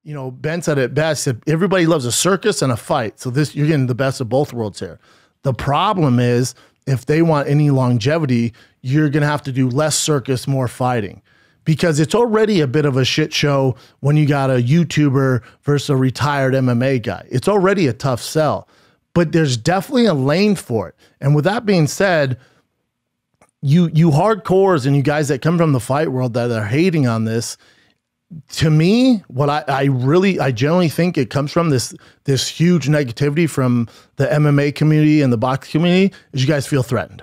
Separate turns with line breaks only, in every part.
you know, Ben said it best. Said, everybody loves a circus and a fight. So this, you're getting the best of both worlds here. The problem is, if they want any longevity, you're going to have to do less circus, more fighting, because it's already a bit of a shit show when you got a YouTuber versus a retired MMA guy. It's already a tough sell, but there's definitely a lane for it. And with that being said, you hardcores and you guys that come from the fight world that are hating on this, to me, what I generally think it comes from this huge negativity from the MMA community and the box community is you guys feel threatened.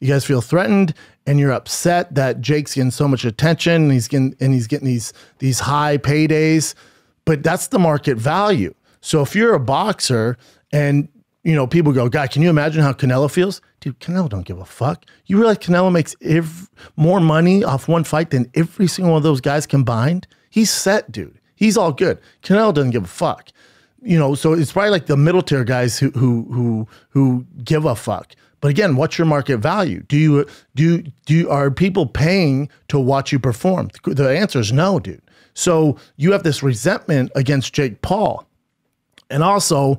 You guys feel threatened and you're upset that Jake's getting so much attention and he's getting these high paydays, but that's the market value. So if you're a boxer and you know, people go, God, can you imagine how Canelo feels? Dude, Canelo don't give a fuck. You realize Canelo makes more money off one fight than every single one of those guys combined? He's set, dude. He's all good. Canelo doesn't give a fuck. You know, so it's probably like the middle tier guys who give a fuck. But again, what's your market value? Are people paying to watch you perform? The answer is no, dude. So you have this resentment against Jake Paul. And also,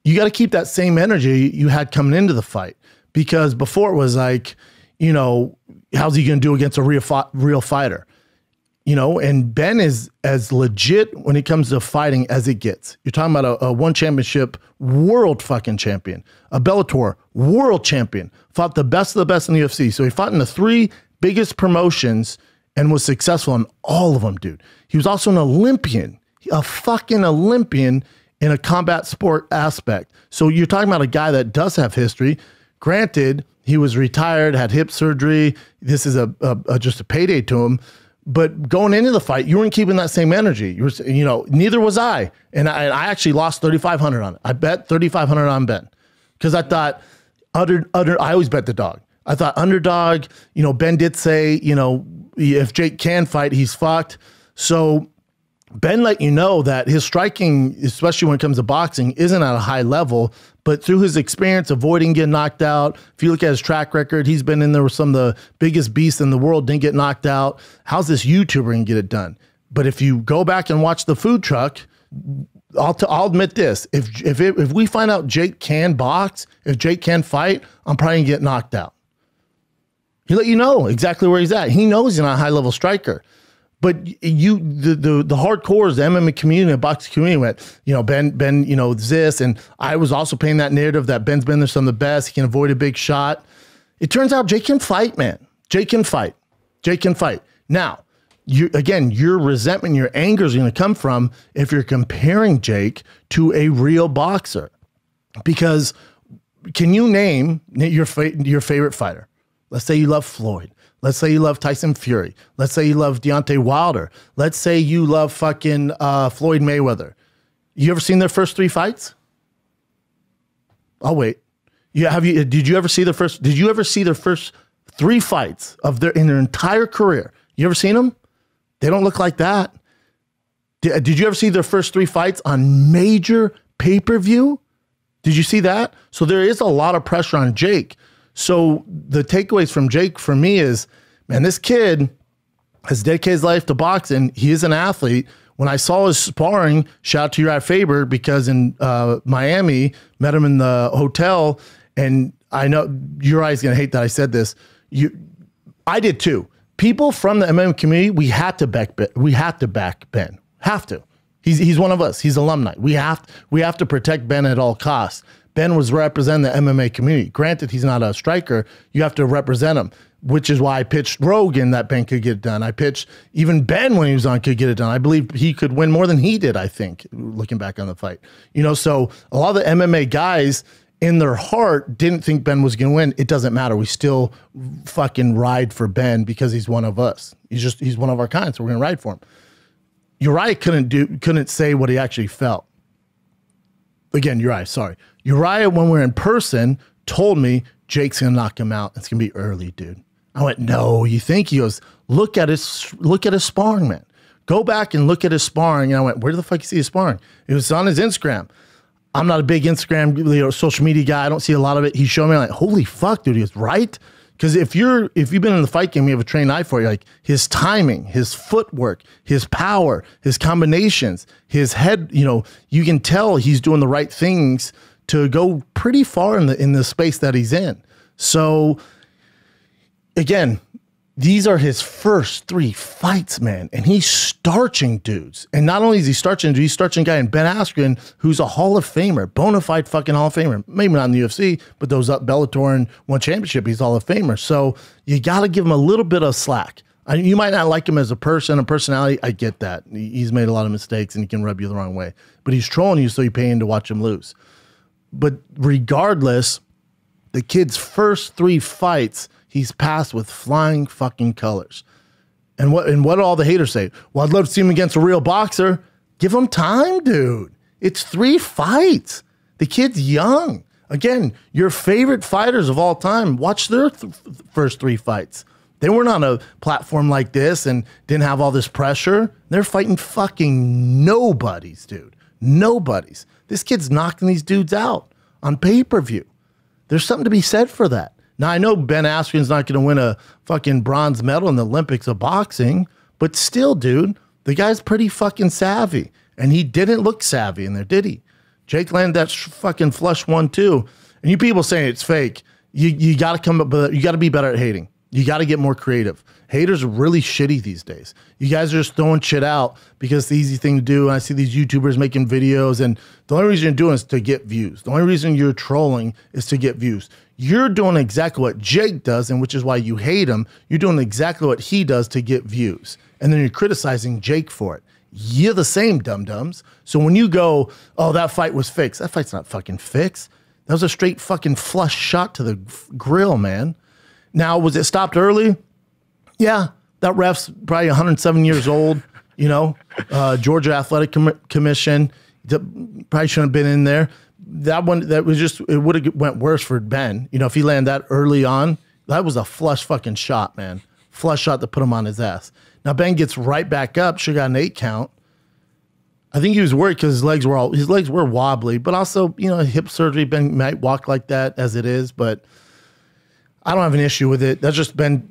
you got to keep that same energy you had coming into the fight, because before it was like, you know, how's he going to do against a real fighter? You know, and Ben is as legit when it comes to fighting as it gets. You're talking about a one championship world fucking champion, a Bellator world champion, fought the best of the best in the UFC. So he fought in the 3 biggest promotions and was successful in all of them, dude. He was also an Olympian, a fucking Olympian in a combat sport aspect. So you're talking about a guy that does have history. Granted, he was retired, had hip surgery. This is just a payday to him. But going into the fight, you weren't keeping that same energy. You were, you know, neither was I. And I actually lost 3,500 on it. I bet 3,500 on Ben because I thought I always bet the dog. I thought underdog. You know, Ben did say, you know, if Jake can fight, he's fucked. So Ben let you know that his striking, especially when it comes to boxing, isn't at a high level, but through his experience avoiding getting knocked out, if you look at his track record, he's been in there with some of the biggest beasts in the world, didn't get knocked out. How's this YouTuber going to get it done? But if you go back and watch the food truck, I'll admit this. If we find out Jake can box, if Jake can fight, I'm probably going to get knocked out. He let you know exactly where he's at. He knows he's not a high-level striker. But the hardcores, the MMA community, the boxing community went, you know, Ben, you know, this, and I was also painting that narrative that Ben's been there some of the best. He can avoid a big shot. It turns out Jake can fight, man. Jake can fight. Jake can fight. Now, your resentment, your anger is going to come from if you're comparing Jake to a real boxer. Because can you name your favorite fighter? Let's say you love Floyd. Let's say you love Tyson Fury. Let's say you love Deontay Wilder. Let's say you love fucking Floyd Mayweather. You ever seen their first 3 fights? I'll wait. Did you ever see their first 3 fights in their entire career? You ever seen them? They don't look like that. Did you ever see their first 3 fights on major pay-per-view? Did you see that? So there is a lot of pressure on Jake. So the takeaways from Jake for me is, man, this kid has dedicated his life to boxing. He is an athlete. When I saw his sparring, shout out to Uriah Faber, because in Miami, met him in the hotel, and I know Uriah's going to hate that I said this. I did too. People from the MMA community, we had to back Ben. Have to. He's one of us. He's alumni. We have to protect Ben at all costs. Ben was representing the MMA community. Granted, he's not a striker. You have to represent him, which is why I pitched Rogan that Ben could get it done. I pitched even Ben when he was on could get it done. I believe he could win more than he did, I think, looking back on the fight. You know, so a lot of the MMA guys in their heart didn't think Ben was going to win. It doesn't matter. We still fucking ride for Ben because he's one of us. He's one of our kind, so we're going to ride for him. Uriah couldn't say what he actually felt. Again, Uriah, when we're in person, told me Jake's going to knock him out. It's going to be early, dude. I went, no, you think? He goes, look at his sparring, man. Go back and look at his sparring. And I went, where the fuck you see his sparring? It was on his Instagram. I'm not a big Instagram social media guy. I don't see a lot of it. He showed me, like, holy fuck, dude. He was right. Because if you've been in the fight game, you have a trained eye for it. Like his timing, his footwork, his power, his combinations, his head. You can tell he's doing the right things to go pretty far in the space that he's in. So again, these are his first 3 fights, man, and he's starching dudes. And not only is he starching dudes, he's starching a guy in Ben Askren, who's a Hall of Famer, bona fide fucking Hall of Famer. Maybe not in the UFC, but those up Bellator and won championship, he's Hall of Famer. So you got to give him a little bit of slack. You might not like him as a person, a personality. I get that. He's made a lot of mistakes and he can rub you the wrong way. But he's trolling you, so you pay in to watch him lose. But regardless, the kid's first 3 fights, he's passed with flying fucking colors. And what do all the haters say? Well, I'd love to see him against a real boxer. Give him time, dude. It's 3 fights. The kid's young. Again, your favorite fighters of all time, watch their first 3 fights. They weren't on a platform like this and didn't have all this pressure. They're fighting fucking nobodies, dude. Nobodies. This kid's knocking these dudes out on pay-per-view. There's something to be said for that. Now, I know Ben Askren's not going to win a fucking bronze medal in the Olympics of boxing, but still, dude, the guy's pretty fucking savvy. And he didn't look savvy in there, did he? Jake landed that fucking flush 1-2. And you people saying it's fake, you got to come up, but you got to be better at hating. You got to get more creative. Haters are really shitty these days. You guys are just throwing shit out because it's the easy thing to do. And I see these YouTubers making videos, and the only reason you're doing it is to get views. The only reason you're trolling is to get views. You're doing exactly what Jake does, and which is why you hate him. You're doing exactly what he does to get views. And then you're criticizing Jake for it. You're the same, dum-dums. So when you go, oh, that fight was fixed. That fight's not fucking fixed. That was a straight fucking flush shot to the grill, man. Now, was it stopped early? Yeah, that ref's probably 107 years old, Georgia Athletic Commission. Probably shouldn't have been in there. That one, that was just, it would have went worse for Ben. If he landed that early on, that was a flush fucking shot, man. Flush shot to put him on his ass. Now, Ben gets right back up, should have got an 8 count. I think he was worried because his legs were wobbly, but also, hip surgery, Ben might walk like that as it is, but I don't have an issue with it. That's just Ben,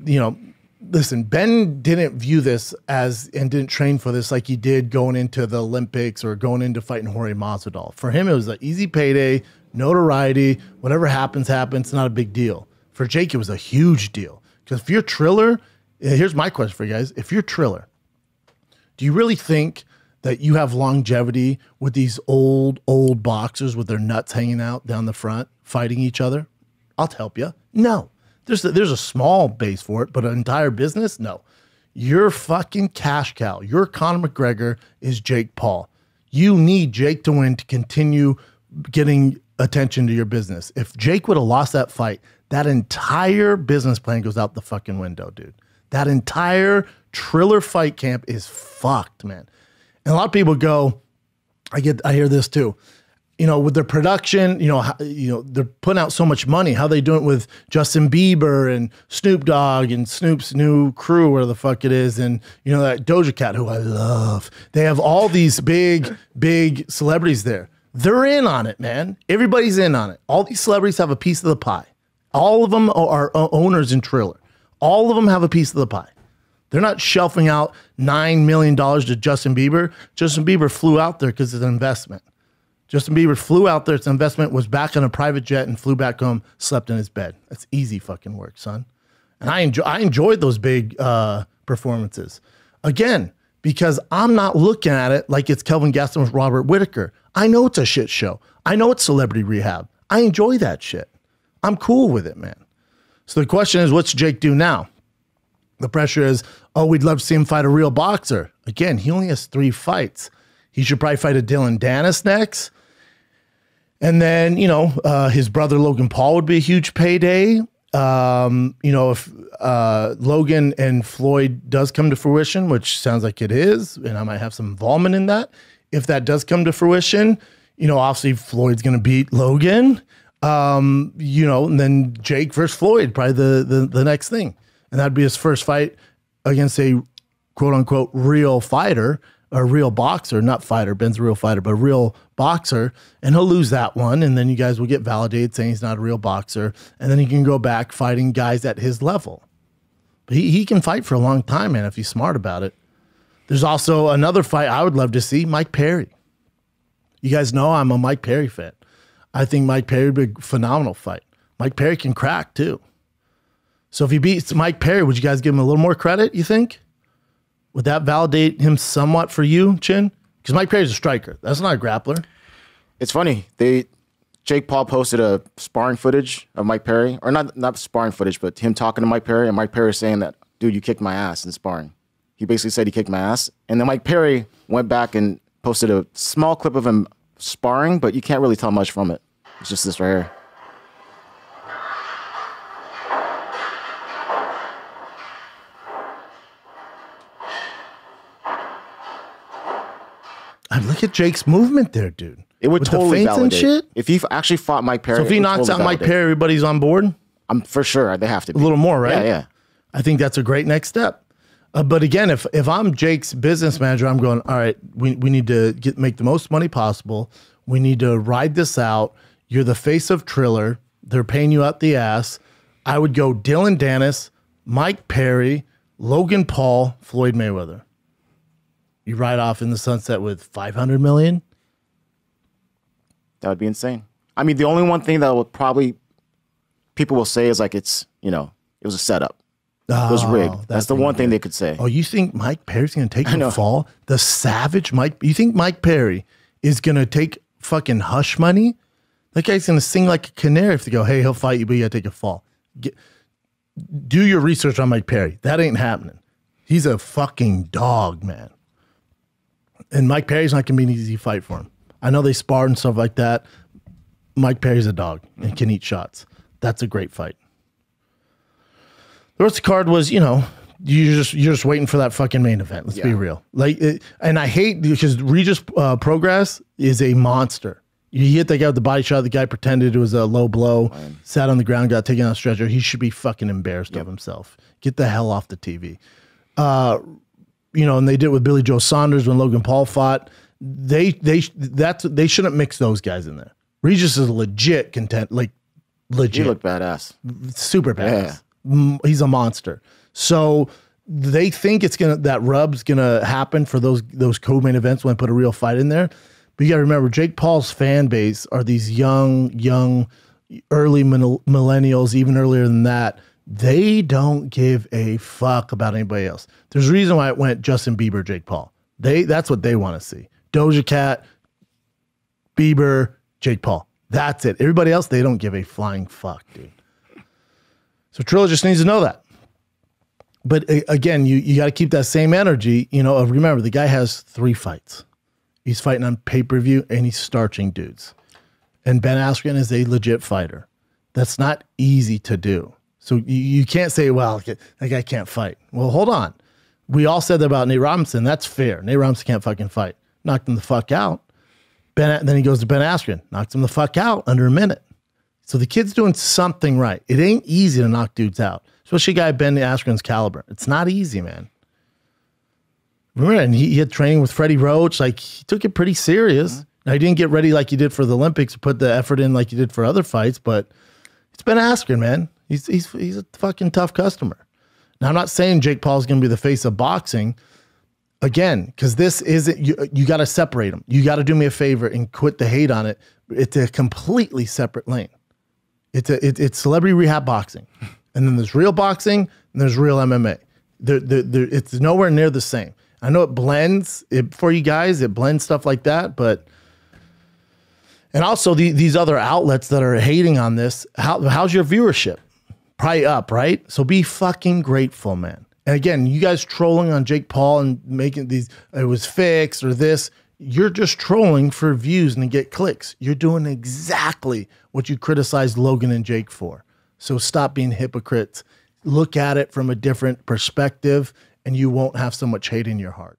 listen, Ben didn't view this and didn't train for this like he did going into the Olympics or going into fighting Jorge Masvidal. For him, it was an easy payday, notoriety, whatever happens, happens. It's not a big deal. For Jake, it was a huge deal. Because if you're Triller, here's my question for you guys. If you're Triller, do you really think that you have longevity with these old boxers with their nuts hanging out down the front fighting each other? I'll help you. No. There's a small base for it, but an entire business? No. Your fucking cash cow, your Conor McGregor is Jake Paul. You need Jake to win to continue getting attention to your business. If Jake would have lost that fight, that entire business plan goes out the fucking window, dude. That entire Triller fight camp is fucked, man. And a lot of people go, I hear this too. With their production, they're putting out so much money. How they doing it with Justin Bieber and Snoop Dogg and Snoop's new crew, where the fuck it is, and that Doja Cat, who I love. They have all these big celebrities there. They're in on it, man. Everybody's in on it. All these celebrities have a piece of the pie. All of them are owners in Triller. All of them have a piece of the pie. They're not shelving out $9 million to Justin Bieber. Justin Bieber flew out there because it's an investment. Justin Bieber flew out there. Its investment, was back on a private jet and flew back home, slept in his bed. That's easy fucking work, son. And I enjoyed those big performances. Again, because I'm not looking at it like it's Kelvin Gaston with Robert Whitaker. I know it's a shit show. I know it's celebrity rehab. I enjoy that shit. I'm cool with it, man. So the question is, what's Jake do now? The pressure is, oh, we'd love to see him fight a real boxer. Again, he only has 3 fights. He should probably fight a Dylan Dennis next. And then, his brother Logan Paul would be a huge payday. If Logan and Floyd does come to fruition, which sounds like it is, and I might have some involvement in that. If that does come to fruition, obviously Floyd's going to beat Logan. And then Jake versus Floyd, probably the next thing. And that'd be his first fight against a quote unquote real fighter. a real boxer, not fighter. Ben's a real fighter, but a real boxer, and he'll lose that one, and then you guys will get validated saying he's not a real boxer, and then he can go back fighting guys at his level. But he can fight for a long time, man, if he's smart about it. There's also another fight I would love to see, Mike Perry. You guys know I'm a Mike Perry fan. I think Mike Perry would be a phenomenal fight. Mike Perry can crack, too. So if he beats Mike Perry, would you guys give him a little more credit, you think? Would that validate him somewhat for you, Chin? Because Mike Perry's a striker. That's not a grappler.
It's funny. Jake Paul posted a sparring footage of Mike Perry, or not sparring footage, but him talking to Mike Perry, and Mike Perry saying that, dude, you kicked my ass in sparring. He basically said he kicked my ass. And then Mike Perry went back and posted a small clip of him sparring, but you can't really tell much from it. It's just this right here.
Look at Jake's movement there, dude.
It would
with
totally
the feints and
validate.
shit.
If he actually fought Mike Perry,
So if he knocks
totally
out Mike
validate.
Perry, everybody's on board?
I'm for sure. They have to be.
A little more, right?
Yeah, yeah.
I think that's a great next step. But again, if I'm Jake's business manager, I'm going, all right, we need to make the most money possible. We need to ride this out. You're the face of Triller. They're paying you out the ass. I would go Dylan Dennis, Mike Perry, Logan Paul, Floyd Mayweather. You ride off in the sunset with 500 million?
That would be insane. I mean, the only one thing that would probably people will say is like it was a setup. It was rigged. That's the one thing they could say.
Oh, you think Mike Perry's going to take the fall? The savage Mike? You think Mike Perry is going to take fucking hush money? That guy's going to sing like a canary if they go, hey, he'll fight you, but you got to take a fall. Do your research on Mike Perry. That ain't happening. He's a fucking dog, man. And Mike Perry's not going to be an easy fight for him. I know they sparred and stuff like that. Mike Perry's a dog and can eat shots. That's a great fight. The rest of the card was, you're just waiting for that fucking main event. Let's be real. And I hate because Regis Progress is a monster. You hit that guy with the body shot. The guy pretended it was a low blow, sat on the ground, got taken on a stretcher. He should be fucking embarrassed of himself. Get the hell off the TV. And they did it with Billy Joe Saunders when Logan Paul fought. They shouldn't mix those guys in there. Regis is legit legit.
He looked badass.
Super badass. Yeah. He's a monster. So they think that rub's gonna happen for those co-main events when I put a real fight in there. But you gotta remember, Jake Paul's fan base are these young, early millennials, even earlier than that. They don't give a fuck about anybody else. There's a reason why it went Justin Bieber, Jake Paul. That's what they want to see. Doja Cat, Bieber, Jake Paul. That's it. Everybody else, they don't give a flying fuck, dude. So Triller just needs to know that. But again, you got to keep that same energy. Remember, the guy has 3 fights. He's fighting on pay-per-view, and he's starching dudes. And Ben Askren is a legit fighter. That's not easy to do. So you can't say, well, that guy can't fight. Well, hold on. We all said that about Nate Robinson. That's fair. Nate Robinson can't fucking fight. Knocked him the fuck out. Then he goes to Ben Askren. Knocks him the fuck out under a minute. So the kid's doing something right. It ain't easy to knock dudes out. Especially a guy Ben Askren's caliber. It's not easy, man. Remember, and he had training with Freddie Roach. He took it pretty serious. Now, he didn't get ready like he did for the Olympics, put the effort in like he did for other fights, but it's Ben Askren, man. He's a fucking tough customer. Now, I'm not saying Jake Paul's going to be the face of boxing. Again, because this isn't, you got to separate them. You got to do me a favor and quit the hate on it. It's a completely separate lane. It's celebrity rehab boxing. And then there's real boxing and there's real MMA. It's nowhere near the same. I know it blends for you guys. It blends stuff like that. And also these other outlets that are hating on this, how's your viewership? Probably up, right? So be fucking grateful, man. And again, you guys trolling on Jake Paul and making these, it was fixed or this, you're just trolling for views and to get clicks. You're doing exactly what you criticized Logan and Jake for. So stop being hypocrites. Look at it from a different perspective and you won't have so much hate in your heart.